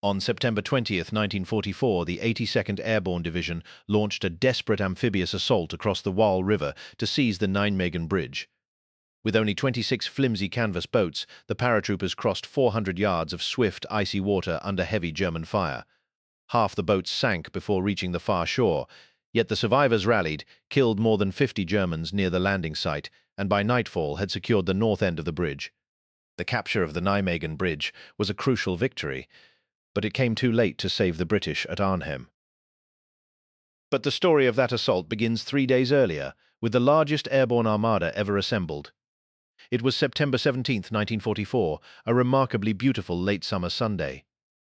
On September 20th, 1944, the 82nd Airborne Division launched a desperate amphibious assault across the Waal River to seize the Nijmegen Bridge. With only 26 flimsy canvas boats, the paratroopers crossed 400 yards of swift, icy water under heavy German fire. Half the boats sank before reaching the far shore, yet the survivors rallied, killed more than 50 Germans near the landing site, and by nightfall had secured the north end of the bridge. The capture of the Nijmegen Bridge was a crucial victory, but it came too late to save the British at Arnhem. But the story of that assault begins 3 days earlier, with the largest airborne armada ever assembled. It was September 17, 1944, a remarkably beautiful late summer Sunday.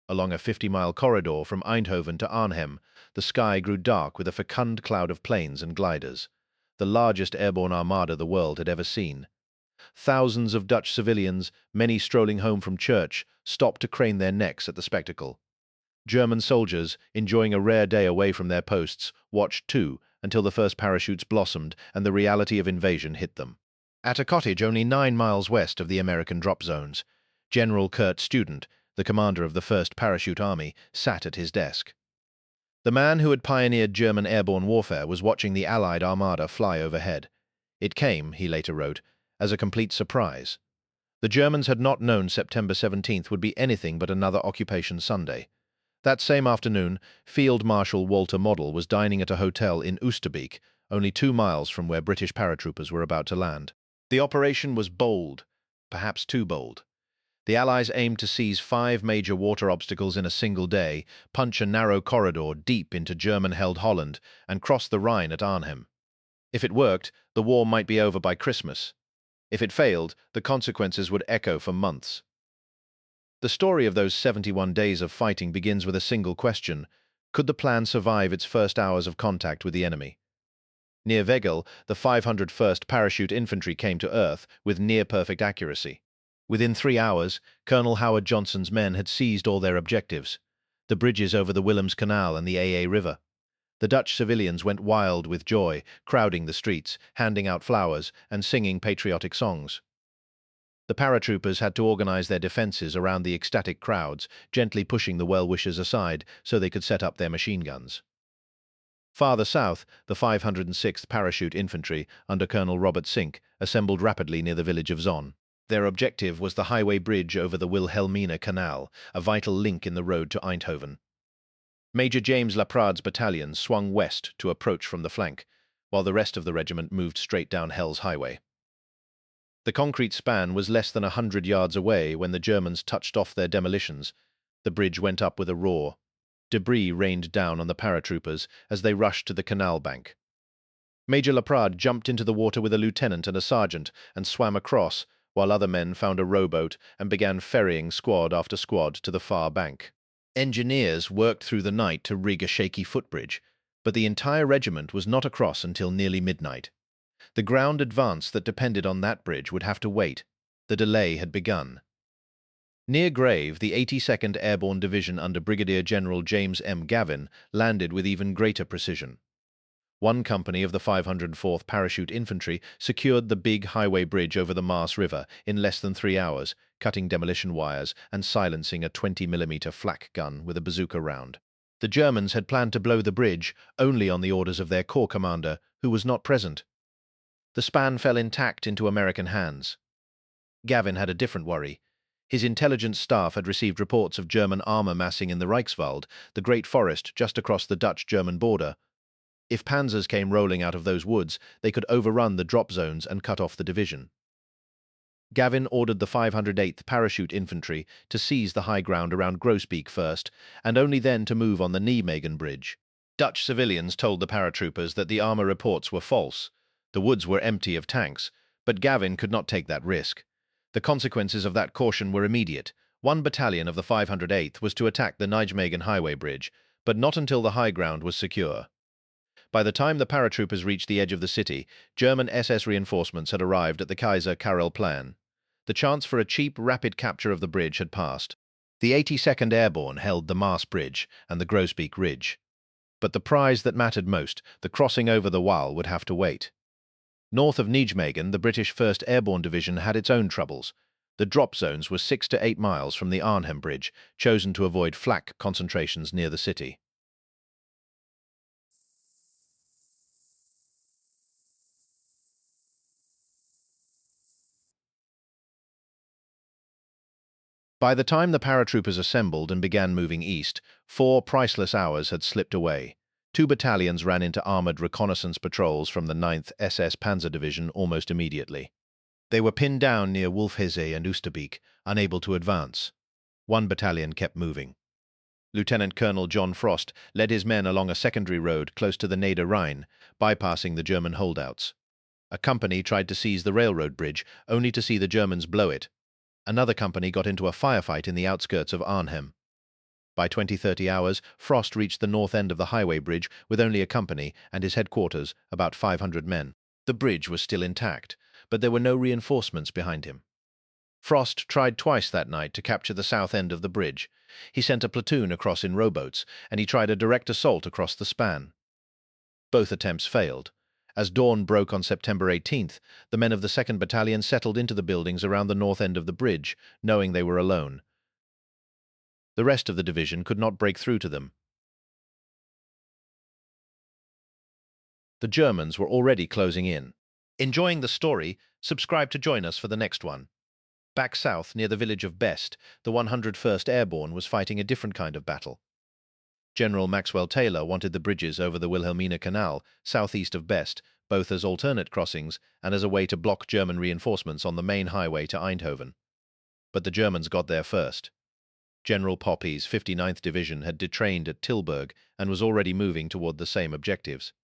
Along a 50-mile corridor from Eindhoven to Arnhem, the sky grew dark with a fecund cloud of planes and gliders, the largest airborne armada the world had ever seen. Thousands of Dutch civilians, many strolling home from church, stopped to crane their necks at the spectacle. German soldiers, enjoying a rare day away from their posts, watched too until the first parachutes blossomed and the reality of invasion hit them. At a cottage only 9 miles west of the American drop zones, General Kurt Student, the commander of the 1st Parachute Army, sat at his desk. The man who had pioneered German airborne warfare was watching the Allied armada fly overhead. It came, he later wrote, as a complete surprise. The Germans had not known September 17th would be anything but another occupation Sunday. That same afternoon, Field Marshal Walter Model was dining at a hotel in Oosterbeek, only 2 miles from where British paratroopers were about to land. The operation was bold, perhaps too bold. The Allies aimed to seize 5 major water obstacles in a single day, punch a narrow corridor deep into German-held Holland, and cross the Rhine at Arnhem. If it worked, the war might be over by Christmas. If it failed, the consequences would echo for months. The story of those 71 days of fighting begins with a single question: could the plan survive its first hours of contact with the enemy? Near Wegel, the 501st Parachute Infantry came to earth with near-perfect accuracy. Within 3 hours, Colonel Howard Johnson's men had seized all their objectives: the bridges over the Willems Canal and the AA River. The Dutch civilians went wild with joy, crowding the streets, handing out flowers, and singing patriotic songs. The paratroopers had to organize their defenses around the ecstatic crowds, gently pushing the well-wishers aside so they could set up their machine guns. Farther south, the 506th Parachute Infantry, under Colonel Robert Sink, assembled rapidly near the village of Zonn. Their objective was the highway bridge over the Wilhelmina Canal, a vital link in the road to Eindhoven. Major James Laprade's battalion swung west to approach from the flank, while the rest of the regiment moved straight down Hell's Highway. The concrete span was less than 100 yards away when the Germans touched off their demolitions. The bridge went up with a roar. Debris rained down on the paratroopers as they rushed to the canal bank. Major Laprade jumped into the water with a lieutenant and a sergeant and swam across, while other men found a rowboat and began ferrying squad after squad to the far bank. Engineers worked through the night to rig a shaky footbridge, but the entire regiment was not across until nearly midnight. The ground advance that depended on that bridge would have to wait. The delay had begun. Near Grave, the 82nd Airborne Division under Brigadier General James M. Gavin landed with even greater precision. One company of the 504th Parachute Infantry secured the big highway bridge over the Waal River in less than 3 hours, cutting demolition wires and silencing a 20mm flak gun with a bazooka round. The Germans had planned to blow the bridge only on the orders of their corps commander, who was not present. The span fell intact into American hands. Gavin had a different worry. His intelligence staff had received reports of German armor massing in the Reichswald, the great forest just across the Dutch-German border. If panzers came rolling out of those woods, they could overrun the drop zones and cut off the division. Gavin ordered the 508th Parachute Infantry to seize the high ground around Groesbeek first, and only then to move on the Nijmegen Bridge. Dutch civilians told the paratroopers that the armor reports were false. The woods were empty of tanks, but Gavin could not take that risk. The consequences of that caution were immediate. One battalion of the 508th was to attack the Nijmegen Highway Bridge, but not until the high ground was secure. By the time the paratroopers reached the edge of the city, German SS reinforcements had arrived at the Kaiser Karel Plan. The chance for a cheap, rapid capture of the bridge had passed. The 82nd Airborne held the Maas Bridge and the Groesbeek Ridge. But the prize that mattered most, the crossing over the Waal, would have to wait. North of Nijmegen, the British 1st Airborne Division had its own troubles. The drop zones were 6 to 8 miles from the Arnhem Bridge, chosen to avoid flak concentrations near the city. By the time the paratroopers assembled and began moving east, 4 priceless hours had slipped away. 2 battalions ran into armored reconnaissance patrols from the 9th SS Panzer Division almost immediately. They were pinned down near Wolfheze and Oosterbeek, unable to advance. 1 battalion kept moving. Lieutenant Colonel John Frost led his men along a secondary road close to the Neder Rhine, bypassing the German holdouts. A company tried to seize the railroad bridge, only to see the Germans blow it. Another company got into a firefight in the outskirts of Arnhem. By 20-30 hours, Frost reached the north end of the highway bridge with only a company and his headquarters, about 500 men. The bridge was still intact, but there were no reinforcements behind him. Frost tried twice that night to capture the south end of the bridge. He sent a platoon across in rowboats, and he tried a direct assault across the span. Both attempts failed. As dawn broke on September 18th, the men of the 2nd Battalion settled into the buildings around the north end of the bridge, knowing they were alone. The rest of the division could not break through to them. The Germans were already closing in. Enjoying the story? Subscribe to join us for the next one. Back south, near the village of Best, the 101st Airborne was fighting a different kind of battle. General Maxwell Taylor wanted the bridges over the Wilhelmina Canal, southeast of Best, both as alternate crossings and as a way to block German reinforcements on the main highway to Eindhoven. But the Germans got there first. General Poppy's 59th Division had detrained at Tilburg and was already moving toward the same objectives.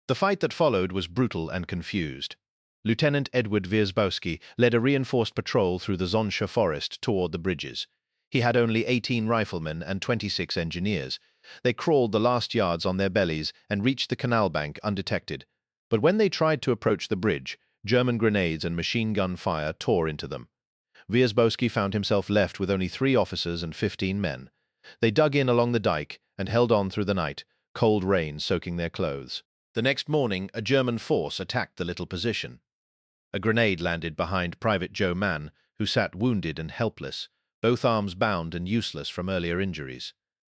The fight that followed was brutal and confused. Lieutenant Edward Wierzbowski led a reinforced patrol through the Zonsche forest toward the bridges. He had only 18 riflemen and 26 engineers. They crawled the last yards on their bellies and reached the canal bank undetected. But when they tried to approach the bridge, German grenades and machine gun fire tore into them. Wierzbowski found himself left with only 3 officers and 15 men. They dug in along the dike and held on through the night, cold rain soaking their clothes. The next morning, a German force attacked the little position. A grenade landed behind Private Joe Mann, who sat wounded and helpless, both arms bound and useless from earlier injuries.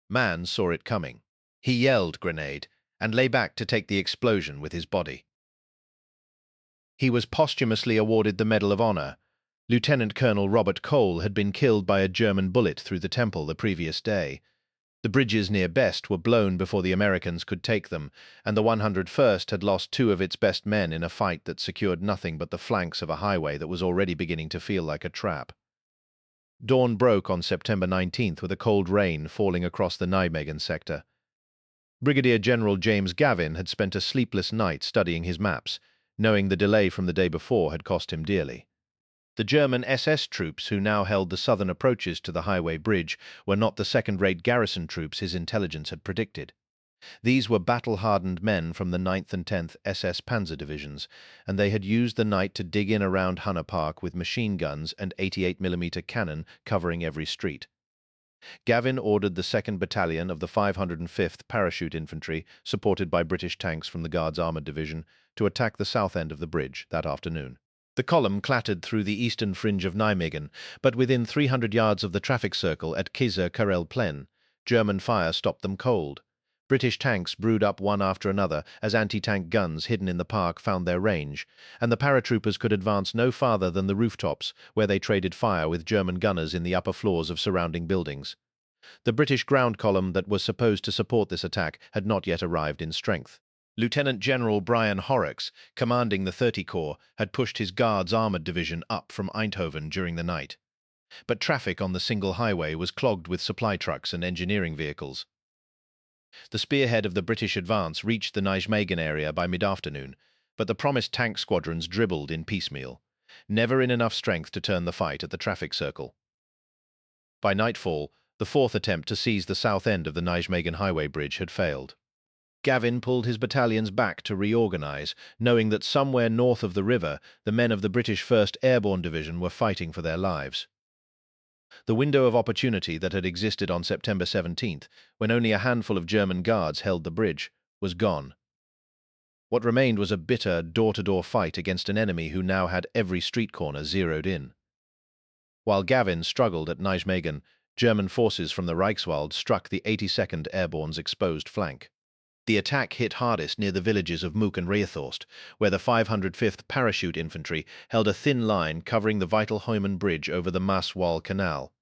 Mann saw it coming. He yelled "grenade" and lay back to take the explosion with his body. He was posthumously awarded the Medal of Honor. Lieutenant Colonel Robert Cole had been killed by a German bullet through the temple the previous day. The bridges near Best were blown before the Americans could take them, and the 101st had lost 2 of its best men in a fight that secured nothing but the flanks of a highway that was already beginning to feel like a trap. Dawn broke on September 19th with a cold rain falling across the Nijmegen sector. Brigadier General James Gavin had spent a sleepless night studying his maps, knowing the delay from the day before had cost him dearly. The German SS troops who now held the southern approaches to the highway bridge were not the second-rate garrison troops his intelligence had predicted. These were battle-hardened men from the 9th and 10th SS Panzer Divisions, and they had used the night to dig in around Hunner Park with machine guns and 88mm cannon covering every street. Gavin ordered the 2nd Battalion of the 505th Parachute Infantry, supported by British tanks from the Guards Armoured Division, to attack the south end of the bridge that afternoon. The column clattered through the eastern fringe of Nijmegen, but within 300 yards of the traffic circle at Kaiser Karel Plen, German fire stopped them cold. British tanks brewed up one after another as anti-tank guns hidden in the park found their range, and the paratroopers could advance no farther than the rooftops, where they traded fire with German gunners in the upper floors of surrounding buildings. The British ground column that was supposed to support this attack had not yet arrived in strength. Lieutenant General Brian Horrocks, commanding the 30 Corps, had pushed his Guards Armoured Division up from Eindhoven during the night. But traffic on the single highway was clogged with supply trucks and engineering vehicles. The spearhead of the British advance reached the Nijmegen area by mid-afternoon, but the promised tank squadrons dribbled in piecemeal, never in enough strength to turn the fight at the traffic circle. By nightfall, the 4th attempt to seize the south end of the Nijmegen highway bridge had failed. Gavin pulled his battalions back to reorganize, knowing that somewhere north of the river, the men of the British 1st Airborne Division were fighting for their lives. The window of opportunity that had existed on September 17th, when only a handful of German guards held the bridge, was gone. What remained was a bitter, door-to-door fight against an enemy who now had every street corner zeroed in. While Gavin struggled at Nijmegen, German forces from the Reichswald struck the 82nd Airborne's exposed flank. The attack hit hardest near the villages of Mook and Reethorst, where the 505th Parachute Infantry held a thin line covering the vital Heumen Bridge over the Maas-Waal Canal.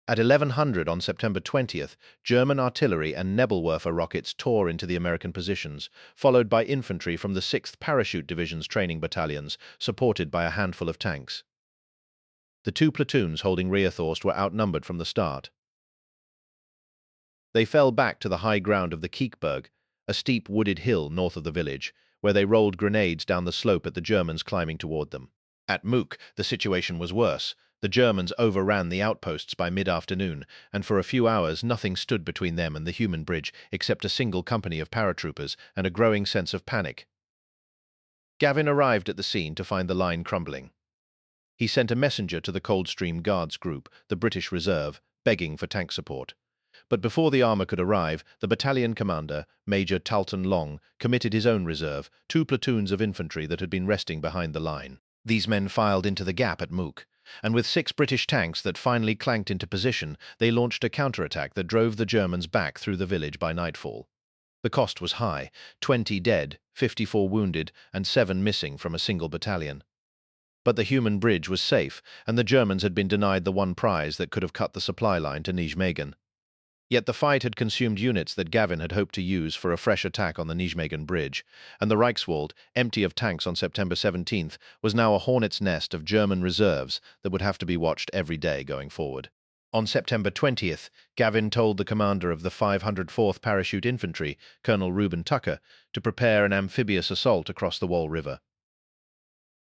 At 1100 on September 20th, German artillery and Nebelwerfer rockets tore into the American positions, followed by infantry from the 6th Parachute Division's training battalions, supported by a handful of tanks. The two platoons holding Reethorst were outnumbered from the start. They fell back to the high ground of the Kiekberg, a steep wooded hill north of the village, where they rolled grenades down the slope at the Germans climbing toward them. At Mook, the situation was worse. The Germans overran the outposts by mid-afternoon, and for a few hours nothing stood between them and the Heumen Bridge except a single company of paratroopers and a growing sense of panic. Gavin arrived at the scene to find the line crumbling. He sent a messenger to the Coldstream Guards Group, the British Reserve, begging for tank support. But before the armour could arrive, the battalion commander, Major Talton Long, committed his own reserve, 2 platoons of infantry that had been resting behind the line. These men filed into the gap at Mook, and with 6 British tanks that finally clanked into position, they launched a counterattack that drove the Germans back through the village by nightfall. The cost was high: 20 dead, 54 wounded, and 7 missing from a single battalion. But the Heumen Bridge was safe, and the Germans had been denied the one prize that could have cut the supply line to Nijmegen. Yet the fight had consumed units that Gavin had hoped to use for a fresh attack on the Nijmegen Bridge, and the Reichswald, empty of tanks on September 17th, was now a hornet's nest of German reserves that would have to be watched every day going forward. On September 20th, Gavin told the commander of the 504th Parachute Infantry, Colonel Reuben Tucker, to prepare an amphibious assault across the Waal River.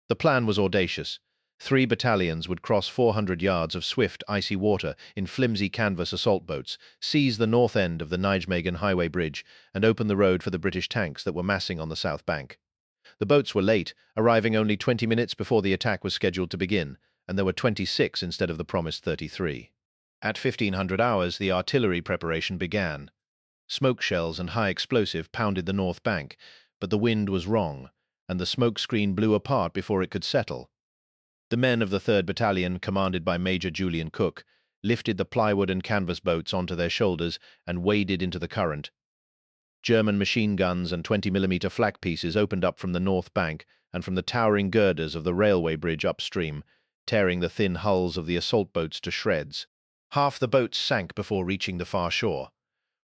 The plan was audacious. 3 battalions would cross 400 yards of swift, icy water in flimsy canvas assault boats, seize the north end of the Nijmegen Highway Bridge, and open the road for the British tanks that were massing on the south bank. The boats were late, arriving only 20 minutes before the attack was scheduled to begin, and there were 26 instead of the promised 33. At 1500 hours, the artillery preparation began. Smoke shells and high explosive pounded the north bank, but the wind was wrong, and the smoke screen blew apart before it could settle. The men of the 3rd Battalion, commanded by Major Julian Cook, lifted the plywood and canvas boats onto their shoulders and waded into the current. German machine guns and 20mm flak pieces opened up from the north bank and from the towering girders of the railway bridge upstream, tearing the thin hulls of the assault boats to shreds. Half the boats sank before reaching the far shore.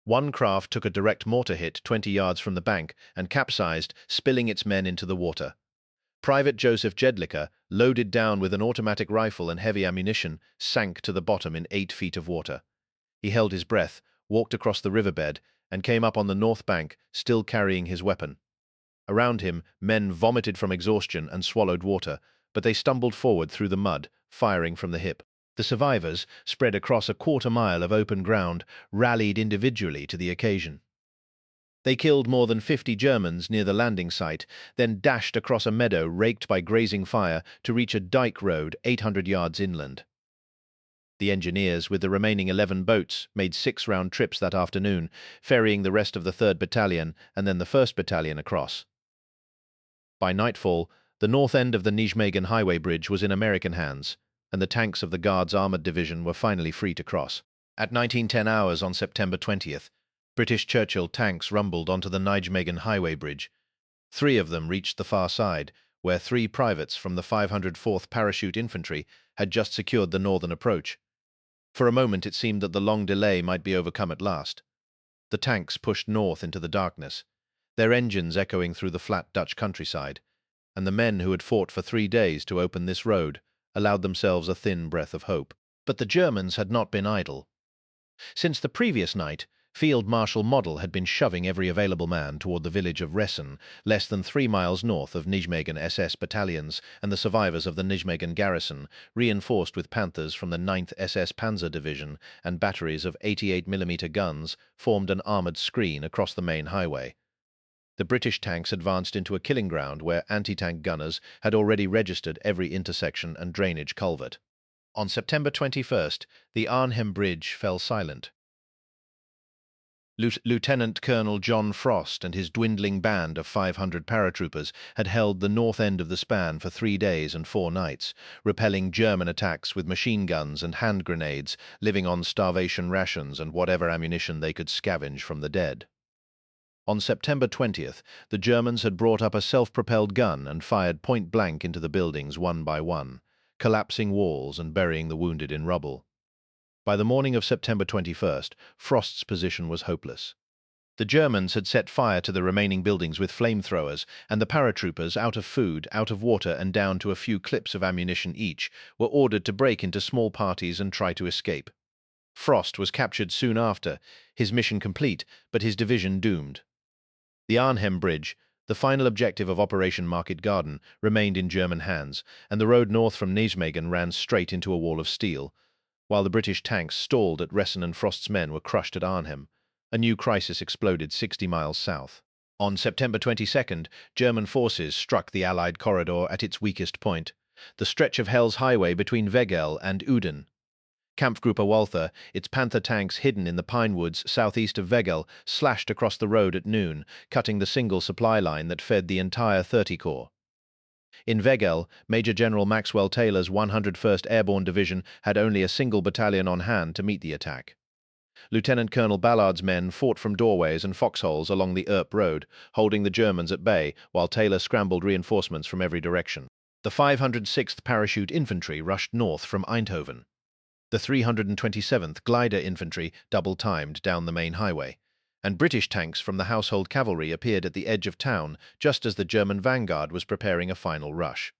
One craft took a direct mortar hit 20 yards from the bank and capsized, spilling its men into the water. Private Joseph Jedlicka, loaded down with an automatic rifle and heavy ammunition, sank to the bottom in 8 feet of water. He held his breath, walked across the riverbed, and came up on the north bank, still carrying his weapon. Around him, men vomited from exhaustion and swallowed water, but they stumbled forward through the mud, firing from the hip. The survivors, spread across a quarter-mile of open ground, rallied individually to the occasion. They killed more than 50 Germans near the landing site, then dashed across a meadow raked by grazing fire to reach a dike road 800 yards inland. The engineers, with the remaining 11 boats, made 6 round trips that afternoon, ferrying the rest of the 3rd Battalion and then the 1st Battalion across. By nightfall, the north end of the Nijmegen Highway Bridge was in American hands, and the tanks of the Guards Armoured Division were finally free to cross. At 1910 hours on September 20th, British Churchill tanks rumbled onto the Nijmegen Highway Bridge. 3 of them reached the far side, where 3 privates from the 504th Parachute Infantry had just secured the northern approach. For a moment it seemed that the long delay might be overcome at last. The tanks pushed north into the darkness, their engines echoing through the flat Dutch countryside, and the men who had fought for 3 days to open this road allowed themselves a thin breath of hope. But the Germans had not been idle. Since the previous night, Field Marshal Model had been shoving every available man toward the village of Ressen, less than 3 miles north of Nijmegen SS battalions and the survivors of the Nijmegen garrison, reinforced with Panthers from the 9th SS Panzer Division and batteries of 88mm guns, formed an armoured screen across the main highway. The British tanks advanced into a killing ground where anti-tank gunners had already registered every intersection and drainage culvert. On September 21st, the Arnhem Bridge fell silent. Lieutenant Colonel John Frost and his dwindling band of 500 paratroopers had held the north end of the span for 3 days and 4 nights, repelling German attacks with machine guns and hand grenades, living on starvation rations and whatever ammunition they could scavenge from the dead. On September 20th, the Germans had brought up a self-propelled gun and fired point-blank into the buildings one by one, collapsing walls and burying the wounded in rubble. By the morning of September 21st, Frost's position was hopeless. The Germans had set fire to the remaining buildings with flamethrowers, and the paratroopers, out of food, out of water, and down to a few clips of ammunition each, were ordered to break into small parties and try to escape. Frost was captured soon after, his mission complete, but his division doomed. The Arnhem Bridge, the final objective of Operation Market Garden, remained in German hands, and the road north from Nijmegen ran straight into a wall of steel. While the British tanks stalled at Ressen and Frost's men were crushed at Arnhem, a new crisis exploded 60 miles south. On September 22nd, German forces struck the Allied corridor at its weakest point, the stretch of Hell's Highway between Wegel and Uden. Kampfgruppe Walther, its Panther tanks hidden in the pine woods southeast of Wegel, slashed across the road at noon, cutting the single supply line that fed the entire 30 Corps. In Wegel, Major General Maxwell Taylor's 101st Airborne Division had only a single battalion on hand to meet the attack. Lieutenant Colonel Ballard's men fought from doorways and foxholes along the Earp Road, holding the Germans at bay, while Taylor scrambled reinforcements from every direction. The 506th Parachute Infantry rushed north from Eindhoven. The 327th Glider Infantry double-timed down the main highway, and British tanks from the Household Cavalry appeared at the edge of town just as the German vanguard was preparing a final rush.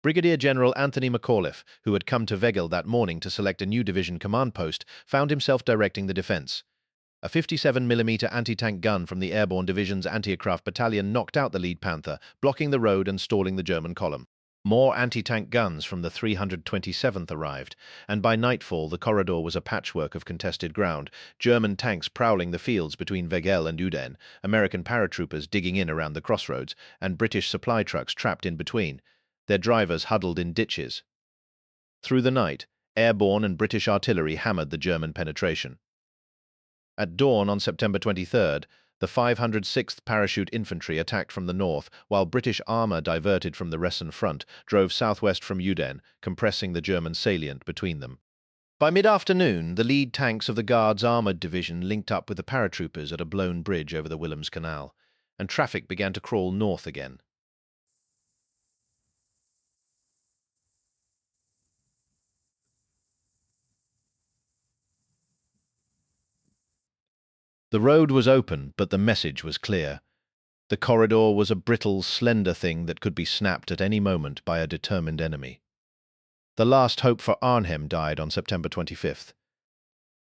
Brigadier General Anthony McAuliffe, who had come to Wegel that morning to select a new division command post, found himself directing the defense. A 57mm anti-tank gun from the Airborne Division's anti-aircraft battalion knocked out the lead Panther, blocking the road and stalling the German column. More anti-tank guns from the 327th arrived, and by nightfall the corridor was a patchwork of contested ground, German tanks prowling the fields between Wegel and Uden, American paratroopers digging in around the crossroads, and British supply trucks trapped in between, their drivers huddled in ditches. Through the night, airborne and British artillery hammered the German penetration. At dawn on September 23rd, the 506th Parachute Infantry attacked from the north, while British armour diverted from the Ressen front drove southwest from Uden, compressing the German salient between them. By mid-afternoon, the lead tanks of the Guards' armoured division linked up with the paratroopers at a blown bridge over the Willems Canal, and traffic began to crawl north again. The road was open, but the message was clear. The corridor was a brittle, slender thing that could be snapped at any moment by a determined enemy. The last hope for Arnhem died on September 25th.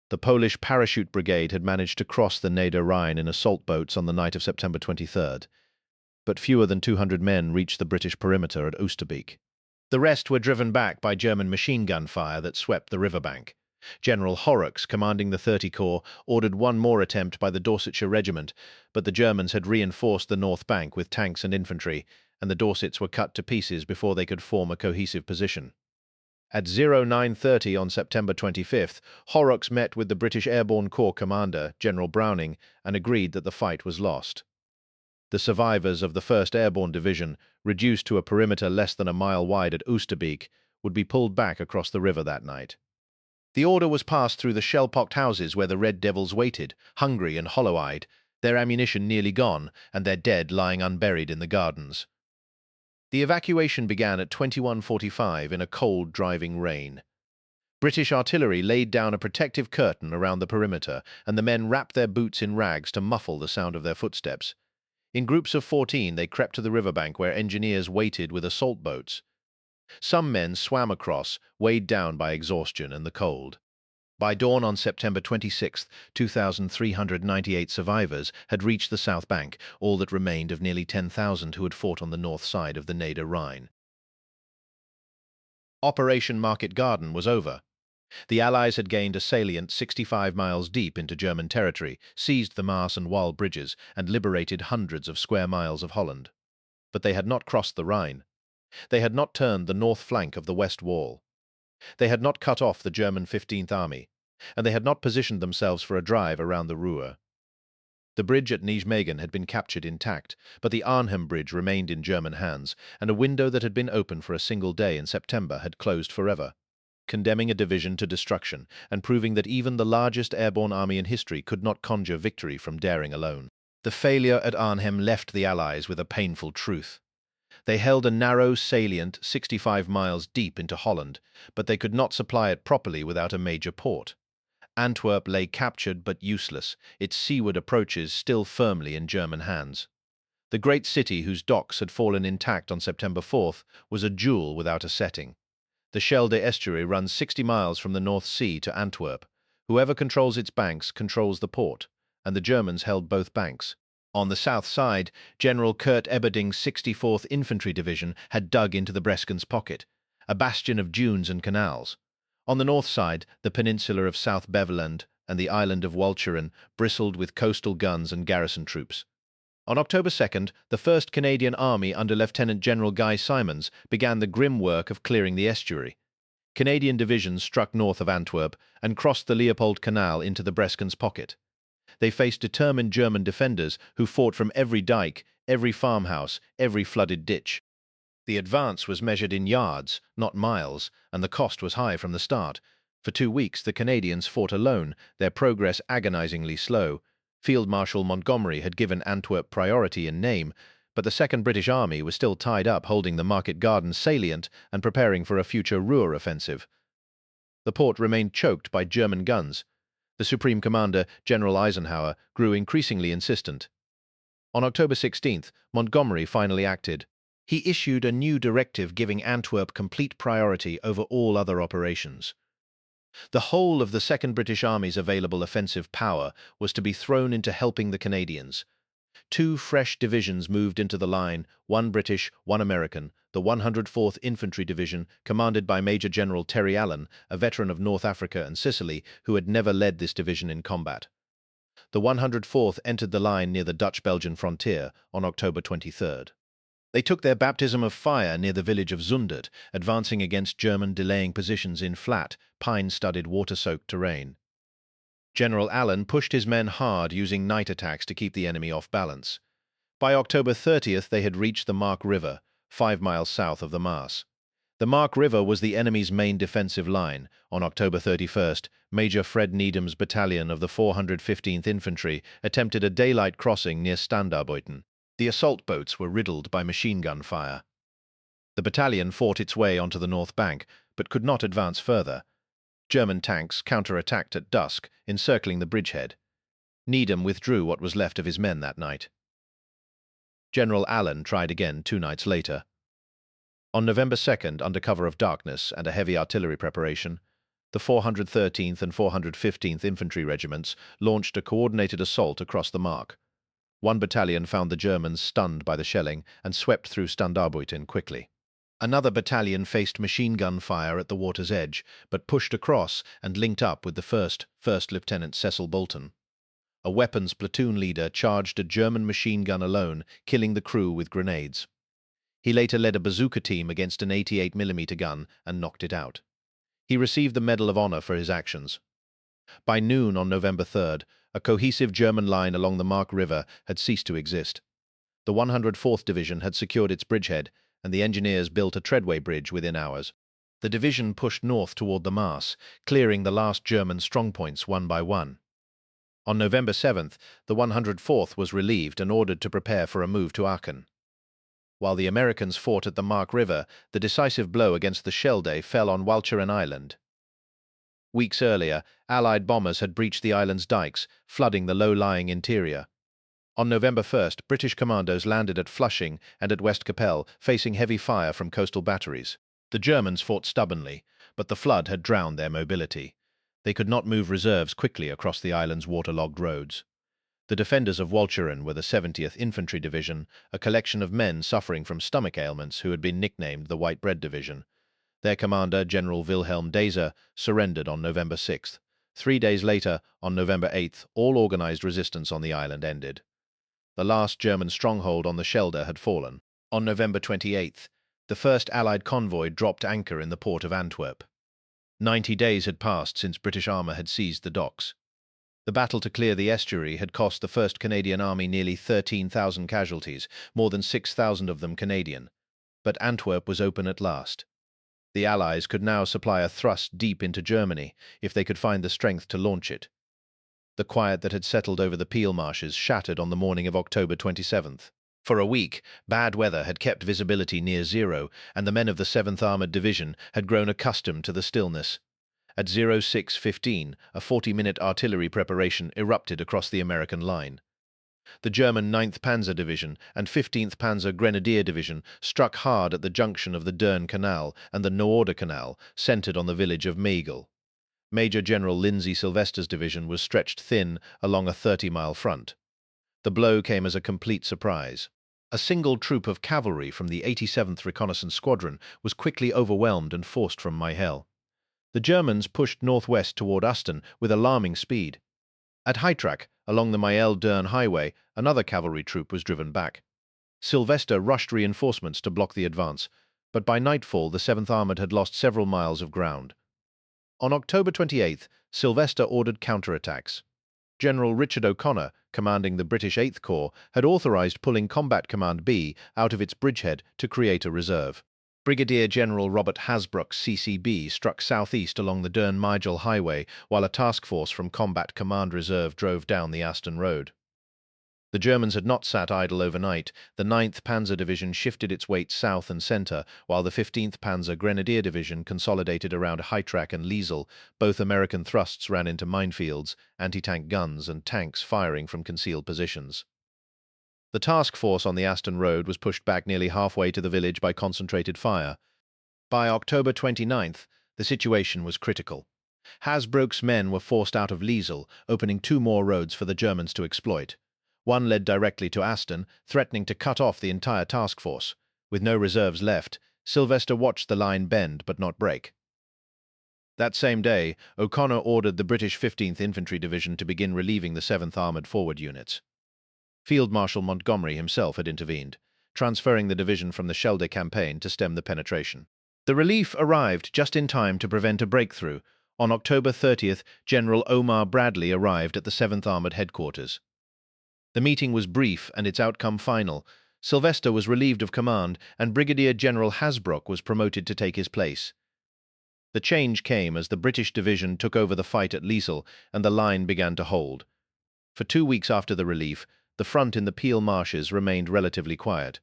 The Polish Parachute Brigade had managed to cross the Neder Rhine in assault boats on the night of September 23rd, but fewer than 200 men reached the British perimeter at Oosterbeek. The rest were driven back by German machine gun fire that swept the riverbank. General Horrocks, commanding the 30 Corps, ordered one more attempt by the Dorsetshire Regiment, but the Germans had reinforced the north bank with tanks and infantry, and the Dorsets were cut to pieces before they could form a cohesive position. At 09:30 on September 25th, Horrocks met with the British Airborne Corps commander, General Browning, and agreed that the fight was lost. The survivors of the 1st Airborne Division, reduced to a perimeter less than a mile wide at Oosterbeek, would be pulled back across the river that night. The order was passed through the shell-pocked houses where the Red Devils waited, hungry and hollow-eyed, their ammunition nearly gone, and their dead lying unburied in the gardens. The evacuation began at 21:45 in a cold, driving rain. British artillery laid down a protective curtain around the perimeter, and the men wrapped their boots in rags to muffle the sound of their footsteps. In groups of 14, they crept to the riverbank where engineers waited with assault boats. Some men swam across, weighed down by exhaustion and the cold. By dawn on September 26th, 2,398 survivors had reached the south bank, all that remained of nearly 10,000 who had fought on the north side of the Neder Rhine. Operation Market Garden was over. The Allies had gained a salient 65 miles deep into German territory, seized the Maas and Waal bridges, and liberated hundreds of square miles of Holland. But they had not crossed the Rhine. They had not turned the north flank of the West Wall. They had not cut off the German 15th Army. and they had not positioned themselves for a drive around the Ruhr. The bridge at Nijmegen had been captured intact, but the Arnhem bridge remained in German hands, and a window that had been open for a single day in September had closed forever, condemning a division to destruction and proving that even the largest airborne army in history could not conjure victory from daring alone. The failure at Arnhem left the Allies with a painful truth. They held a narrow salient 65 miles deep into Holland, but they could not supply it properly without a major port. Antwerp lay captured but useless, its seaward approaches still firmly in German hands. The great city, whose docks had fallen intact on September 4th, was a jewel without a setting. The Scheldt estuary runs 60 miles from the North Sea to Antwerp. Whoever controls its banks controls the port, and the Germans held both banks. On the south side, General Kurt Eberding's 64th Infantry Division had dug into the Breskens pocket, a bastion of dunes and canals. On the north side, the peninsula of South Beveland and the island of Walcheren bristled with coastal guns and garrison troops. On October 2nd, the 1st Canadian Army under Lieutenant General Guy Simons began the grim work of clearing the estuary. Canadian divisions struck north of Antwerp and crossed the Leopold Canal into the Breskens pocket. They faced determined German defenders who fought from every dike, every farmhouse, every flooded ditch. The advance was measured in yards, not miles, and the cost was high from the start. For 2 weeks the Canadians fought alone, their progress agonizingly slow. Field Marshal Montgomery had given Antwerp priority in name, but the 2nd British Army was still tied up holding the Market Garden salient and preparing for a future Ruhr offensive. The port remained choked by German guns. The Supreme Commander, General Eisenhower, grew increasingly insistent. On October 16th, Montgomery finally acted. He issued a new directive giving Antwerp complete priority over all other operations. The whole of the 2nd British Army's available offensive power was to be thrown into helping the Canadians. 2 fresh divisions moved into the line, 1 British, 1 American, the 104th Infantry Division, commanded by Major General Terry Allen, a veteran of North Africa and Sicily, who had never led this division in combat. The 104th entered the line near the Dutch-Belgian frontier on October 23rd. They took their baptism of fire near the village of Zundert, advancing against German delaying positions in flat, pine-studded, water-soaked terrain. General Allen pushed his men hard using night attacks to keep the enemy off balance. By October 30th they had reached the Mark River, 5 miles south of the Maas. The Mark River was the enemy's main defensive line. On October 31st, Major Fred Needham's battalion of the 415th Infantry attempted a daylight crossing near Standarbeuten. The assault boats were riddled by machine gun fire. The battalion fought its way onto the north bank, but could not advance further. German tanks counterattacked at dusk, encircling the bridgehead. Needham withdrew what was left of his men that night. General Allen tried again 2 nights later. On November 2nd, under cover of darkness and a heavy artillery preparation, the 413th and 415th Infantry Regiments launched a coordinated assault across the Mark. 1 battalion found the Germans stunned by the shelling and swept through Standarbeuten quickly. Another battalion faced machine gun fire at the water's edge, but pushed across and linked up with the First Lieutenant Cecil Bolton. A weapons platoon leader charged a German machine gun alone, killing the crew with grenades. He later led a bazooka team against an 88mm gun and knocked it out. He received the Medal of Honor for his actions. By noon on November 3rd, a cohesive German line along the Mark River had ceased to exist. The 104th Division had secured its bridgehead, and the engineers built a treadway bridge within hours. The division pushed north toward the Maas, clearing the last German strongpoints one by one. On November 7th, the 104th was relieved and ordered to prepare for a move to Aachen. While the Americans fought at the Mark River, the decisive blow against the Scheldt fell on Walcheren Island. Weeks earlier, Allied bombers had breached the island's dikes, flooding the low-lying interior. On November 1st, British commandos landed at Flushing and at West Capelle, facing heavy fire from coastal batteries. The Germans fought stubbornly, but the flood had drowned their mobility. They could not move reserves quickly across the island's waterlogged roads. The defenders of Walcheren were the 70th Infantry Division, a collection of men suffering from stomach ailments who had been nicknamed the White Bread Division. Their commander, General Wilhelm Daser, surrendered on November 6th. 3 days later, on November 8th, all organized resistance on the island ended. The last German stronghold on the Scheldt had fallen. On November 28th, the first Allied convoy dropped anchor in the port of Antwerp. 90 days had passed since British armour had seized the docks. The battle to clear the estuary had cost the 1st Canadian Army nearly 13,000 casualties, more than 6,000 of them Canadian. But Antwerp was open at last. The Allies could now supply a thrust deep into Germany, if they could find the strength to launch it. The quiet that had settled over the Peel Marshes shattered on the morning of October 27th. For a week, bad weather had kept visibility near zero, and the men of the 7th Armoured Division had grown accustomed to the stillness. At 06:15, a 40-minute artillery preparation erupted across the American line. The German 9th Panzer Division and 15th Panzer Grenadier Division struck hard at the junction of the Dern Canal and the Noorder Canal, centered on the village of Meigel. Major General Lindsay Sylvester's division was stretched thin along a 30-mile front. The blow came as a complete surprise. A single troop of cavalry from the 87th Reconnaissance Squadron was quickly overwhelmed and forced from Meigel. The Germans pushed northwest toward Aston with alarming speed. At Heitrack, along the Meigel-Dern highway, another cavalry troop was driven back. Sylvester rushed reinforcements to block the advance, but by nightfall the 7th Armoured had lost several miles of ground. On October 28th, Sylvester ordered counterattacks. General Richard O'Connor, commanding the British 8th Corps, had authorized pulling Combat Command B out of its bridgehead to create a reserve. Brigadier General Robert Hasbrouck, CCB, struck southeast along the Dern-Meigel highway, while a task force from Combat Command Reserve drove down the Aston Road. The Germans had not sat idle overnight. The 9th Panzer Division shifted its weight south and center, while the 15th Panzer Grenadier Division consolidated around Heitrack and Liesel. Both American thrusts ran into minefields, anti-tank guns and tanks firing from concealed positions. The task force on the Aston Road was pushed back nearly halfway to the village by concentrated fire. By October 29th, the situation was critical. Hasbrouck's men were forced out of Liesel, opening 2 more roads for the Germans to exploit. One led directly to Aston, threatening to cut off the entire task force. With no reserves left, Sylvester watched the line bend but not break. That same day, O'Connor ordered the British 15th Infantry Division to begin relieving the 7th Armoured forward units. Field Marshal Montgomery himself had intervened, transferring the division from the Scheldt campaign to stem the penetration. The relief arrived just in time to prevent a breakthrough. On October 30th, General Omar Bradley arrived at the 7th Armoured headquarters. The meeting was brief and its outcome final. Sylvester was relieved of command, and Brigadier General Hasbrouck was promoted to take his place. The change came as the British division took over the fight at Liesel, and the line began to hold. For 2 weeks after the relief, the front in the Peel Marshes remained relatively quiet.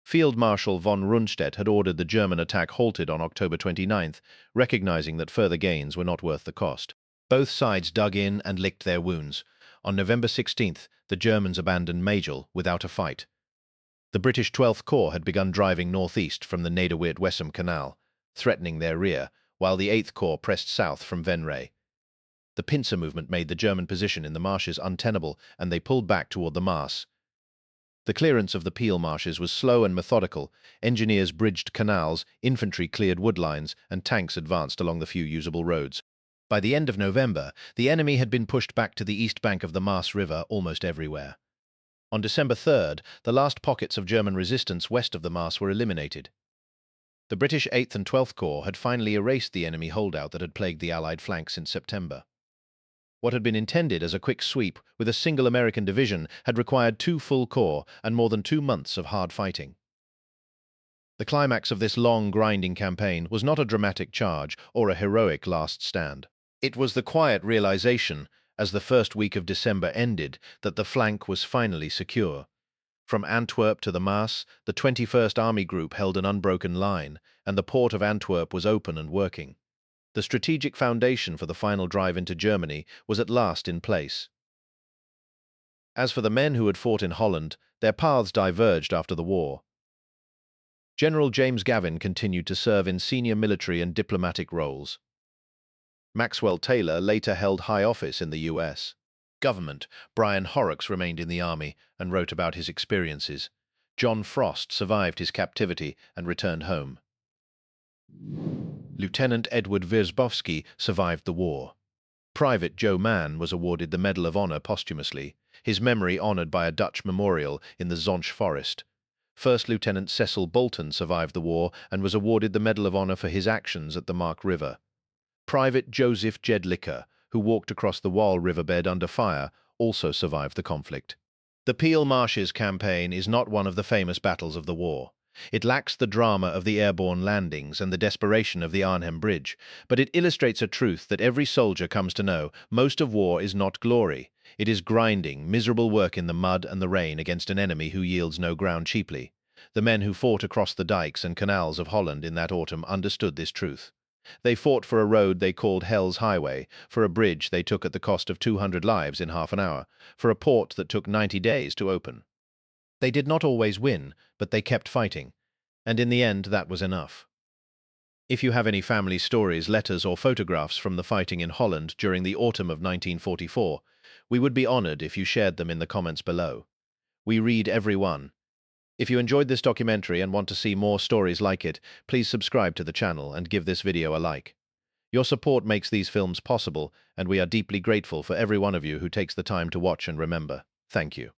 Field Marshal von Rundstedt had ordered the German attack halted on October 29th, recognizing that further gains were not worth the cost. Both sides dug in and licked their wounds. On November 16th, the Germans abandoned Meigel without a fight. The British 12th Corps had begun driving northeast from the Nederweert-Wessem Canal, threatening their rear, while the 8th Corps pressed south from Venray. The pincer movement made the German position in the marshes untenable, and they pulled back toward the Maas. The clearance of the Peel Marshes was slow and methodical. Engineers bridged canals, infantry cleared wood lines, and tanks advanced along the few usable roads. By the end of November, the enemy had been pushed back to the east bank of the Waal River almost everywhere. On December 3rd, the last pockets of German resistance west of the Maas were eliminated. The British 8th and 12th Corps had finally erased the enemy holdout that had plagued the Allied flank since September. What had been intended as a quick sweep with a single American division had required 2 full corps and more than 2 months of hard fighting. The climax of this long, grinding campaign was not a dramatic charge or a heroic last stand. It was the quiet realization, as the first week of December ended, that the flank was finally secure. From Antwerp to the Maas, the 21st Army Group held an unbroken line, and the port of Antwerp was open and working. The strategic foundation for the final drive into Germany was at last in place. As for the men who had fought in Holland, their paths diverged after the war. General James Gavin continued to serve in senior military and diplomatic roles. Maxwell Taylor later held high office in the U.S. government. Brian Horrocks remained in the army and wrote about his experiences. John Frost survived his captivity and returned home. Lieutenant Edward Wierzbowski survived the war. Private Joe Mann was awarded the Medal of Honor posthumously, his memory honored by a Dutch memorial in the Zonch Forest. First Lieutenant Cecil Bolton survived the war and was awarded the Medal of Honor for his actions at the Waal River. Private Joseph Jedlicka, who walked across the Waal riverbed under fire, also survived the conflict. The Peel Marshes campaign is not one of the famous battles of the war. It lacks the drama of the airborne landings and the desperation of the Arnhem Bridge, but it illustrates a truth that every soldier comes to know: most of war is not glory. It is grinding, miserable work in the mud and the rain against an enemy who yields no ground cheaply. The men who fought across the dikes and canals of Holland in that autumn understood this truth. They fought for a road they called Hell's Highway, for a bridge they took at the cost of 200 lives in half an hour, for a port that took 90 days to open. They did not always win, but they kept fighting, and in the end that was enough. If you have any family stories, letters or photographs from the fighting in Holland during the autumn of 1944, we would be honored if you shared them in the comments below. We read every one. If you enjoyed this documentary and want to see more stories like it, please subscribe to the channel and give this video a like. Your support makes these films possible, and we are deeply grateful for every one of you who takes the time to watch and remember. Thank you.